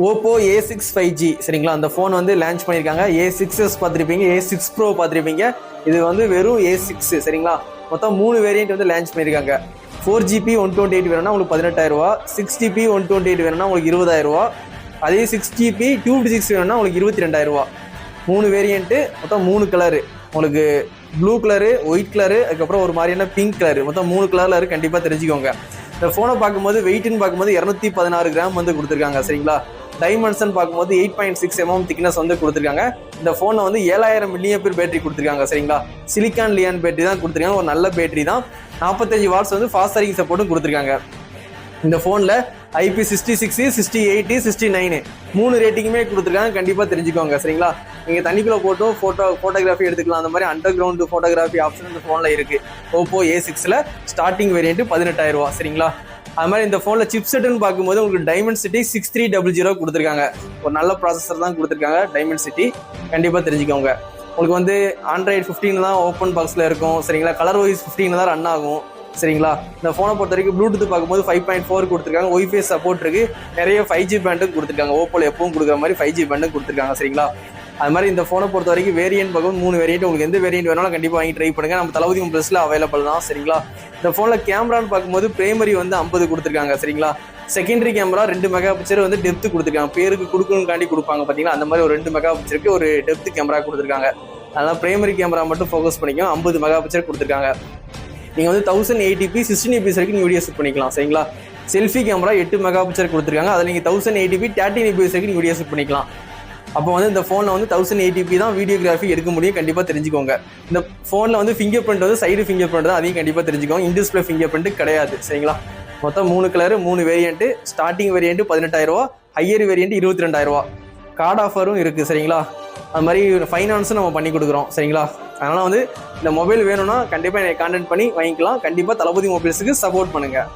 Oppo A6 5G சரிங்களா. அந்த phone வந்து லான்ச் பண்ணியிருக்காங்க. A6s பார்த்துருப்பீங்க, A6 Pro பார்த்துருப்பீங்க. இது வந்து வெறும் A6 சரிங்களா. மொத்தம் 3 வேரியன்ட் வந்து லான்ச் பண்ணியிருக்காங்க. 4GB 128 வேணும்னா உங்களுக்கு 18,000 ரூபா, 6GB 128 வேணும்னா உங்களுக்கு 20,000 ரூபா, அதே 6GB 256 வேணும்னா உங்களுக்கு 22,000 ரூபா. 3 வேரியன்ட்டு, மொத்தம் 3 கலரு உங்களுக்கு, ப்ளூ கலரு, ஒயிட் கலரு, அதுக்கப்புறம் ஒரு மாதிரியான பிங்க் கலரு, மொத்தம் 3 கலரில் இருக்குது. கண்டிப்பாக தெரிஞ்சுக்கோங்க. இந்த ஃபோனை பார்க்கும்போது வெயிட்னு பார்க்கும்போது 216 கிராம் வந்து கொடுத்துருக்காங்க சரிங்களா. டைமென்ஷன் பார்க்கும்போது 8.6 mm திக்னஸ் வந்து கொடுத்துருக்காங்க. இந்த ஃபோனில் வந்து 7000 mAh பேட்டரி கொடுத்துருக்காங்க சரிங்களா. சிலிக்கான் லியான் பேட்டரி தான் கொடுத்துருக்காங்க. ஒரு நல்ல பேட்டரி தான். 45 வாட்ஸ் வந்து ஃபாஸ்ட் சார்ஜிங் சப்போர்ட்டும் கொடுத்துருக்காங்க. இந்த ஃபோனில் IP66, 68, 69 3 ரேட்டிங்குமே கொடுத்துருக்காங்க. கண்டிப்பாக தெரிஞ்சுக்கோங்க சரிங்களா. நீங்கள் தண்ணிக்குள்ளே போட்டும் ஃபோட்டோகிராஃபி எடுத்துக்கலாம். அந்த மாதிரி அண்டர் கிரவுண்டு ஃபோட்டோகிராஃபி ஆப்ஷன் இந்த ஃபோனில் இருக்குது. ஓப்போ A6ல் ஸ்டார்டிங் வேரியன்ட் 18,000 ரூபா சரிங்களா. அது மாதிரி இந்த ஃபோனில் சிப் செட்டுன்னு பார்க்கும்போது உங்களுக்கு டைமென்சிட்டி 6300 கொடுத்துருக்காங்க. ஒரு நல்ல ப்ராசஸர் தான் கொடுத்துருக்காங்க டைமென்சிட்டி. கண்டிப்பாக தெரிஞ்சுக்கோங்க. உங்களுக்கு வந்து Android 15 தான் ஓப்பன் பாக்ஸில் இருக்கும் சரிங்களா. கலர் வைஸ் 15 தான் ரன் ஆகும் சரிங்களா. இந்த ஃபோனை பொறுத்த வரைக்கும் ப்ளூடூத் பார்க்கும்போது 5.4 கொடுத்துருக்காங்க. ஒய்ஃபை சப்போர்ட் இருக்கு. நிறைய 5G பேண்டும் கொடுத்துருக்காங்க. ஓப்போல எப்பவும் கொடுக்குற மாதிரி 5G பேண்டும் கொடுத்துருக்காங்க சரிங்களா. அது மாதிரி இந்த ஃபோனை பொறுத்த வரைக்கும் வேரியன்ட் பார்க்கும் 3 வேரியன்ட். உங்களுக்கு எந்த வேரியன்ட் வேணாலும் கண்டிப்பாக வாங்கி ட்ரை பண்ணுங்க. நம்ம தளபதி மொபைல்ஸில் அவைலபிள் தான் சரிங்களா. இந்த ஃபோனில் கேமரான்னு பார்க்கும்போது பிரைமரி வந்து 50 கொடுத்துருக்காங்க சரிங்களா. செகண்டரி கேமரா 2 மெகா பிக்சர் வந்து டெப்த் கொடுத்துருக்காங்க. பேருக்கு கொடுக்கணும்காண்டி கொடுப்பாங்க பார்த்தீங்களா, அந்த மாதிரி ஒரு 2 மெகா பிக்சருக்கு ஒரு டெப்த் கேமரா கொடுத்துருக்காங்க. அதனால் பிரைமரி கேமரா மட்டும் ஃபோக்கஸ் பண்ணிக்கும். 50 மெகா பிக்சர் கொடுத்துருக்காங்க. நீங்கள் வந்து 1080p 16fps வரைக்கும் வீடியோ ஷூட் பண்ணிக்கலாம் சரிங்களா. செல்ஃபி கேமரா 8 மெகா பிக்சர் கொடுத்துருக்காங்க. அதில் நீங்கள் 1080p 13fps வரைக்கும் வீடியோ ஷூட் பண்ணிக்கலாம். அப்போ வந்து இந்த ஃபோனில் வந்து 1080p தான் வீடியோகிராஃபி எடுக்க முடியும். கண்டிப்பாக தெரிஞ்சுக்கோங்க. இந்த ஃபோனில் வந்து ஃபிங்கர் பிரிண்ட் வந்து சைடு ஃபிங்கர் பிரிண்ட் தான், அதையும் கண்டிப்பாக தெரிஞ்சுக்கோங்க. இன்டிஸ்பிளே ஃபிங்கர் பிரிண்ட் கிடையாது சரிங்களா. மொத்தம் 3 கலரு 3 வேரியன்ட்டு. ஸ்டார்டிங் வேரியன்ட் 18,000 ரூபா, ஹையர் வேரியன்ட் 22,000 ரூபா. கார்டு ஆஃபரும் இருக்குது சரிங்களா. அது மாதிரி ஃபைனான்ஸும் நம்ம பண்ணி கொடுக்குறோம் சரிங்களா. அதனால் வந்து இந்த மொபைல் வேணும்னா கண்டிப்பாக என்னை கான்டாக்ட் பண்ணி வாங்கிக்கலாம். கண்டிப்பாக தளபதி மொபைல்ஸுக்கு சப்போர்ட் பண்ணுங்கள்.